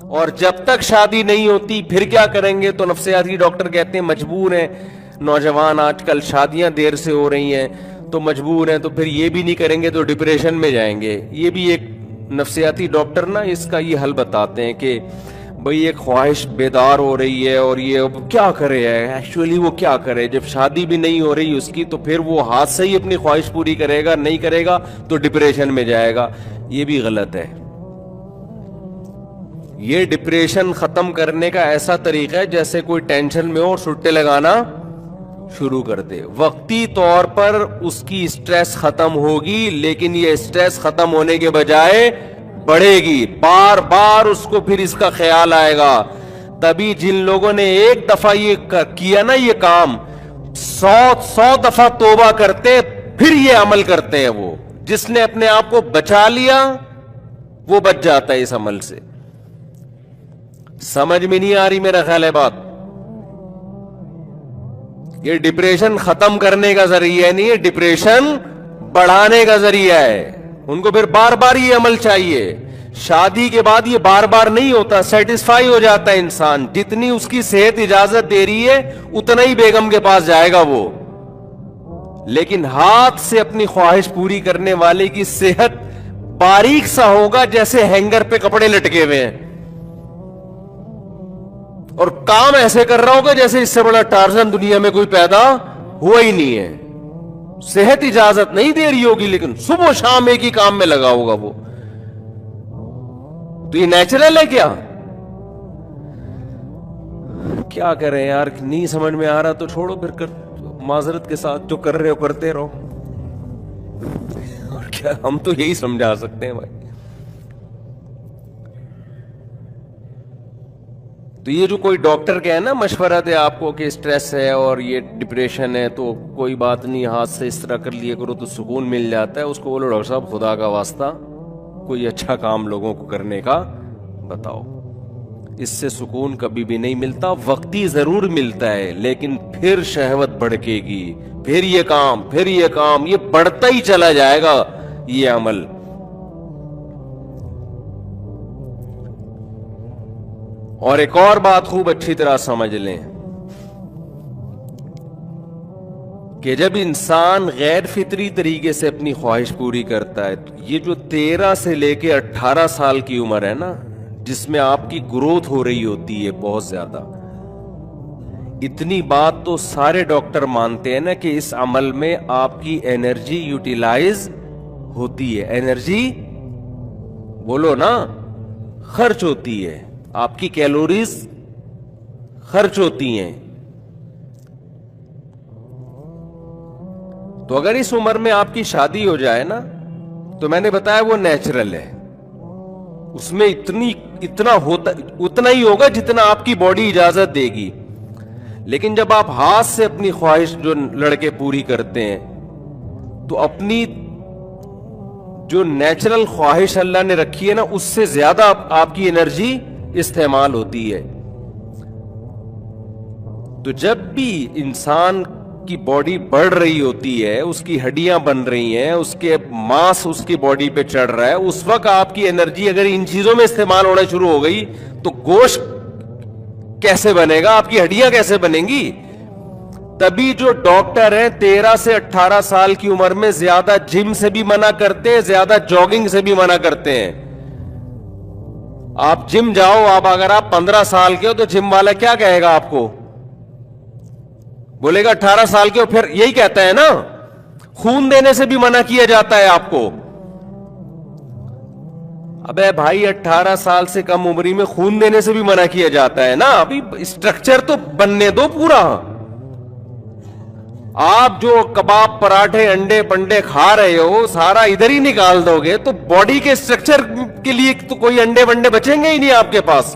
اور جب تک شادی نہیں ہوتی پھر کیا کریں گے؟ تو نفسیاتی ڈاکٹر کہتے ہیں مجبور ہیں، نوجوان آج کل شادیاں دیر سے ہو رہی ہیں تو مجبور ہیں، تو پھر یہ بھی نہیں کریں گے تو ڈپریشن میں جائیں گے۔ یہ بھی ایک نفسیاتی ڈاکٹر نا اس کا یہ حل بتاتے ہیں کہ بھئی ایک خواہش بیدار ہو رہی ہے اور یہ اب کیا کرے ہے، ایکچولی وہ کیا کرے؟ جب شادی بھی نہیں ہو رہی اس کی تو پھر وہ ہاتھ سے ہی اپنی خواہش پوری کرے گا، نہیں کرے گا تو ڈپریشن میں جائے گا۔ یہ بھی غلط ہے۔ یہ ڈپریشن ختم کرنے کا ایسا طریقہ ہے جیسے کوئی ٹینشن میں ہو اور سٹے لگانا شروع کر دے۔ وقتی طور پر اس کی سٹریس ختم ہوگی، لیکن یہ سٹریس ختم ہونے کے بجائے بڑھے گی، بار بار اس کو پھر اس کا خیال آئے گا۔ تبھی جن لوگوں نے ایک دفعہ یہ کیا نا یہ کام، 100 دفعہ توبہ کرتے پھر یہ عمل کرتے ہیں۔ وہ جس نے اپنے آپ کو بچا لیا وہ بچ جاتا ہے اس عمل سے۔ سمجھ میں نہیں آ رہی میرا خیال ہے بات؟ یہ ڈپریشن ختم کرنے کا ذریعہ نہیں ہے، ڈپریشن بڑھانے کا ذریعہ ہے۔ ان کو پھر بار بار یہ عمل چاہیے۔ شادی کے بعد یہ بار بار نہیں ہوتا، سیٹسفائی ہو جاتا ہے انسان، جتنی اس کی صحت اجازت دے رہی ہے اتنا ہی بیگم کے پاس جائے گا وہ۔ لیکن ہاتھ سے اپنی خواہش پوری کرنے والے کی صحت باریک سا ہوگا جیسے ہینگر پہ کپڑے لٹکے ہوئے ہیں، اور کام ایسے کر رہا ہوگا جیسے اس سے بڑا ٹارزن دنیا میں کوئی پیدا ہوا ہی نہیں ہے۔ صحت اجازت نہیں دے رہی ہوگی لیکن صبح و شام ایک ہی کام میں لگا ہوگا وہ۔ تو یہ نیچرل ہے کیا؟ کیا کریں یار، نہیں سمجھ میں آ رہا تو چھوڑو پھر، معذرت کے ساتھ جو کر رہے ہو کرتے رہو، اور کیا ہم تو یہی سمجھا سکتے ہیں بھائی۔ تو یہ جو کوئی ڈاکٹر کہے نا مشورہ دے آپ کو کہ سٹریس ہے اور یہ ڈپریشن ہے تو کوئی بات نہیں، ہاتھ سے اس طرح کر لیا کرو تو سکون مل جاتا ہے، اس کو بولو ڈاکٹر صاحب خدا کا واسطہ کوئی اچھا کام لوگوں کو کرنے کا بتاؤ۔ اس سے سکون کبھی بھی نہیں ملتا، وقتی ضرور ملتا ہے لیکن پھر شہوت بڑھے گی، پھر یہ کام یہ بڑھتا ہی چلا جائے گا یہ عمل۔ اور ایک اور بات خوب اچھی طرح سمجھ لیں کہ جب انسان غیر فطری طریقے سے اپنی خواہش پوری کرتا ہے، تو یہ جو 13 سے لے کے 18 سال کی عمر ہے نا، جس میں آپ کی گروتھ ہو رہی ہوتی ہے بہت زیادہ، اتنی بات تو سارے ڈاکٹر مانتے ہیں نا کہ اس عمل میں آپ کی انرجی یوٹیلائز ہوتی ہے، انرجی بولو نا خرچ ہوتی ہے، آپ کی کیلوریز خرچ ہوتی ہیں۔ تو اگر اس عمر میں آپ کی شادی ہو جائے نا تو میں نے بتایا وہ نیچرل ہے، اس میں اتنا ہی ہوگا جتنا آپ کی باڈی اجازت دے گی۔ لیکن جب آپ ہاتھ سے اپنی خواہش جو لڑکے پوری کرتے ہیں تو اپنی جو نیچرل خواہش اللہ نے رکھی ہے نا اس سے زیادہ آپ کی انرجی استعمال ہوتی ہے۔ تو جب بھی انسان کی باڈی بڑھ رہی ہوتی ہے، اس کی ہڈیاں بن رہی ہیں، اس کے ماس اس کی باڈی پہ چڑھ رہا ہے، اس وقت آپ کی انرجی اگر ان چیزوں میں استعمال ہونا شروع ہو گئی تو گوشت کیسے بنے گا، آپ کی ہڈیاں کیسے بنیں گی؟ تبھی جو ڈاکٹر ہیں 13 سے 18 سال کی عمر میں زیادہ جم سے بھی منع کرتے ہیں، زیادہ جاگنگ سے بھی منع کرتے ہیں۔ آپ جم جاؤ، اگر آپ 15 سال کے ہو تو جم والا کیا کہے گا آپ کو؟ بولے گا 18 سال کے ہو، پھر یہی کہتا ہے نا، خون دینے سے بھی منع کیا جاتا ہے آپ کو۔ ابے بھائی 18 سال سے کم عمری میں خون دینے سے بھی منع کیا جاتا ہے نا، ابھی اسٹرکچر تو بننے دو پورا۔ آپ جو کباب پراٹھے انڈے پنڈے کھا رہے ہو سارا ادھر ہی نکال دو گے تو باڈی کے اسٹرکچر کے لیے تو کوئی انڈے ونڈے بچیں گے ہی نہیں آپ کے پاس۔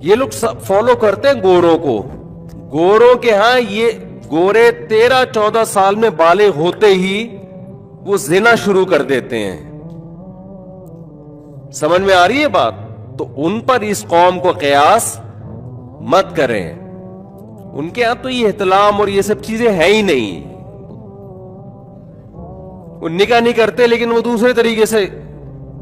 یہ لوگ فالو کرتے ہیں گوروں کو، گوروں کے ہاں یہ گورے 13-14 سال میں بالغ ہوتے ہی وہ زنا شروع کر دیتے ہیں۔ سمجھ میں آ رہی ہے بات؟ تو ان پر اس قوم کو قیاس مت کریں، ان کے ہاں تو یہ احتلام اور یہ سب چیزیں ہیں ہی نہیں۔ وہ نکاح نہیں کرتے لیکن وہ دوسرے طریقے سے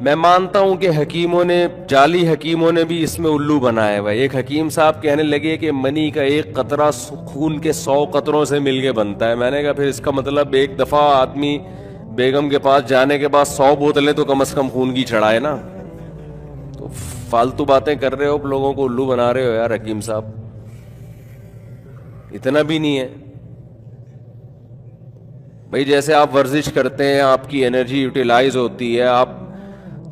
میں مانتا ہوں کہ حکیموں نے، جعلی حکیموں نے بھی اس میں الو بنایا ہوا ہے. ایک حکیم صاحب کہنے لگے کہ منی کا ایک قطرہ خون کے 100 قطروں سے مل کے بنتا ہے. میں نے کہا پھر اس کا مطلب ایک دفعہ آدمی بیگم کے پاس جانے کے بعد 100 بوتلیں تو کم از کم خون کی چڑھائے نا. تو فالتو باتیں کر رہے ہو، لوگوں کو الو بنا رہے ہو یار حکیم صاحب، اتنا بھی نہیں ہے بھائی. جیسے آپ ورزش کرتے ہیں، آپ کی انرجی یوٹیلائز ہوتی ہے، آپ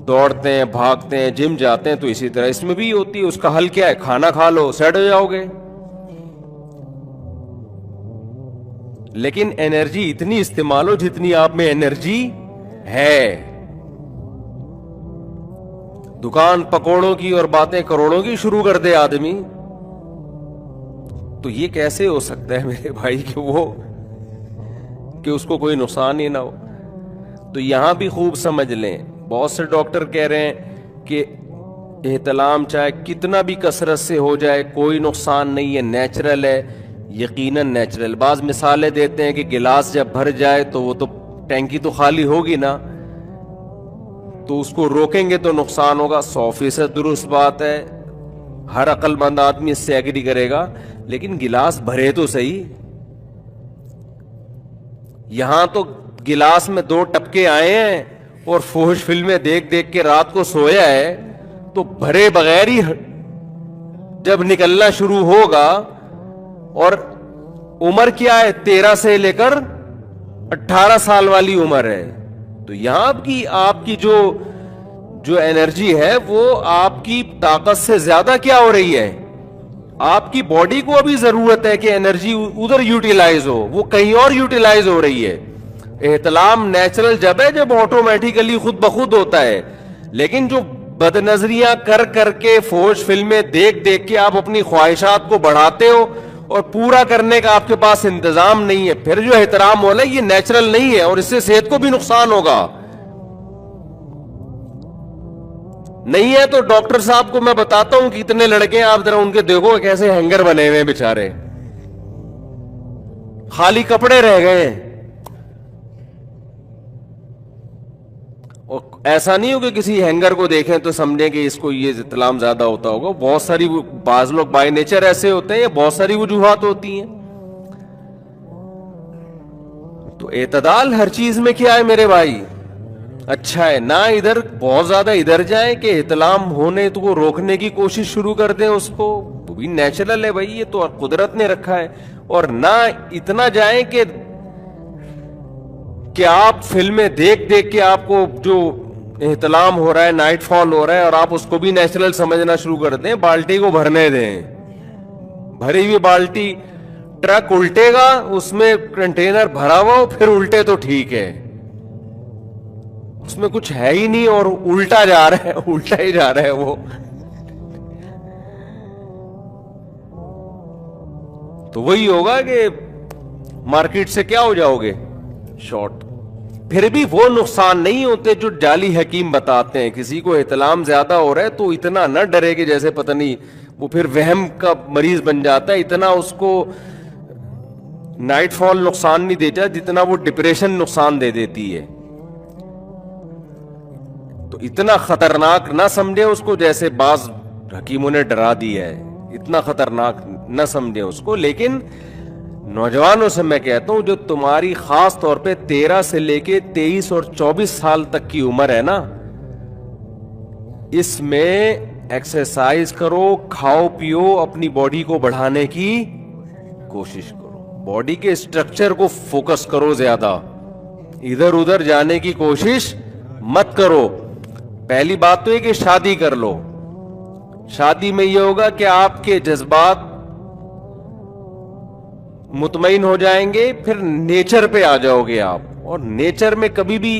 دوڑتے ہیں، بھاگتے ہیں، جم جاتے ہیں، تو اسی طرح اس میں بھی ہوتی ہے. اس کا حل کیا ہے؟ کھانا کھا لو، سیٹ ہو جاؤ گے. لیکن انرجی اتنی استعمال ہو جتنی آپ میں انرجی ہے. دکان پکوڑوں کی اور باتیں کروڑوں کی شروع کر دے آدمی، تو یہ کیسے ہو سکتا ہے میرے بھائی کہ اس کو کوئی نقصان ہی نہ ہو. تو یہاں بھی خوب سمجھ لیں، بہت سے ڈاکٹر کہہ رہے ہیں کہ احتلام چاہے کتنا بھی کثرت سے ہو جائے کوئی نقصان نہیں ہے، نیچرل ہے. یقیناً نیچرل. بعض مثالیں دیتے ہیں کہ گلاس جب بھر جائے تو وہ تو ٹینکی تو خالی ہوگی نا، تو اس کو روکیں گے تو نقصان ہوگا. 100% درست بات ہے، ہر عقل مند آدمی اس سے ایگری کرے گا. لیکن گلاس بھرے تو صحیح. یہاں تو گلاس میں 2 ٹپکے آئے ہیں اور فحش فلمیں دیکھ دیکھ کے رات کو سویا ہے، تو بھرے بغیر ہی جب نکلنا شروع ہوگا. اور عمر کیا ہے؟ 13 سے لے کر 18 سال والی عمر ہے. تو یہاں کی آپ کی جو انرجی ہے وہ آپ کی طاقت سے زیادہ کیا ہو رہی ہے؟ آپ کی باڈی کو ابھی ضرورت ہے کہ انرجی ادھر یوٹیلائز ہو، وہ کہیں اور یوٹیلائز ہو رہی ہے. احتلام نیچرل جب ہے جب آٹومیٹیکلی خود بخود ہوتا ہے. لیکن جو بد نظریاں کر کر کے، فحش فلمیں دیکھ دیکھ کے آپ اپنی خواہشات کو بڑھاتے ہو اور پورا کرنے کا آپ کے پاس انتظام نہیں ہے، پھر جو احترام ہونا یہ نیچرل نہیں ہے اور اس سے صحت کو بھی نقصان ہوگا. نہیں ہے تو ڈاکٹر صاحب کو میں بتاتا ہوں کہ اتنے لڑکے ہیں، آپ ذرا ان کے دیکھو کیسے ہینگر بنے ہوئے بےچارے، خالی کپڑے رہ گئے. اور ایسا نہیں ہو کہ کسی ہینگر کو دیکھیں تو سمجھیں کہ اس کو یہ احتلام زیادہ ہوتا ہوگا. بہت ساری، بعض لوگ بائی نیچر ایسے ہوتے ہیں، یا بہت ساری وجوہات ہوتی ہیں. تو اعتدال ہر چیز میں کیا ہے میرے بھائی؟ اچھا ہے. نہ ادھر بہت زیادہ ادھر جائیں کہ احتلام ہونے تو کو روکنے کی کوشش شروع کر دیں اس کو، وہ بھی نیچرل ہے بھائی، یہ تو قدرت نے رکھا ہے. اور نہ اتنا جائیں کہ آپ فلمیں دیکھ دیکھ کے آپ کو جو احتلام ہو رہا ہے، نائٹ فال ہو رہا ہے، اور آپ اس کو بھی نیچرل سمجھنا شروع کر دیں. بالٹی کو بھرنے دیں، بھری ہوئی بالٹی، ٹرک الٹے گا، اس میں کنٹینر بھرا ہوا ہو پھر الٹے تو ٹھیک ہے، اس میں کچھ ہے ہی نہیں اور الٹا جا رہا ہے، الٹا ہی جا رہا ہے وہ. تو وہی ہوگا کہ مارکیٹ سے کیا ہو جاؤ گے؟ شارٹ. پھر بھی وہ نقصان نہیں ہوتے جو جعلی حکیم بتاتے ہیں. کسی کو احتلام زیادہ ہو رہا ہے تو اتنا نہ ڈرے کہ جیسے پتہ نہیں وہ پھر وہم کا مریض بن جاتا ہے. اتنا اس کو نائٹ فال نقصان نہیں دیتا جتنا وہ ڈپریشن نقصان دے دیتی ہے. تو اتنا خطرناک نہ سمجھے اس کو جیسے بعض حکیموں نے ڈرا دیا ہے، اتنا خطرناک نہ سمجھے اس کو. لیکن نوجوانوں سے میں کہتا ہوں جو تمہاری خاص طور پہ 13 سے لے کے 23 اور 24 سال تک کی عمر ہے نا، اس میں ایکسرسائز کرو، کھاؤ پیو، اپنی باڈی کو بڑھانے کی کوشش کرو، باڈی کے اسٹرکچر کو فوکس کرو، زیادہ ادھر ادھر جانے کی کوشش مت کرو. پہلی بات تو یہ کہ شادی کر لو. شادی میں یہ ہوگا کہ آپ کے جذبات مطمئن ہو جائیں گے، پھر نیچر پہ آ جاؤ گے آپ. اور نیچر میں کبھی بھی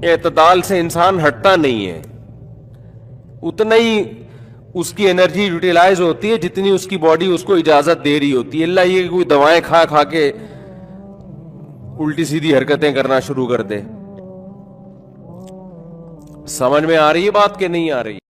اعتدال سے انسان ہٹتا نہیں ہے، اتنا ہی اس کی انرجی یوٹیلائز ہوتی ہے جتنی اس کی باڈی اس کو اجازت دے رہی ہوتی ہے. اللہ یہ کہ کوئی دوائیں کھا کھا کے الٹی سیدھی حرکتیں کرنا شروع کر دے. سمجھ میں آ رہی ہے بات کہ نہیں آ رہی؟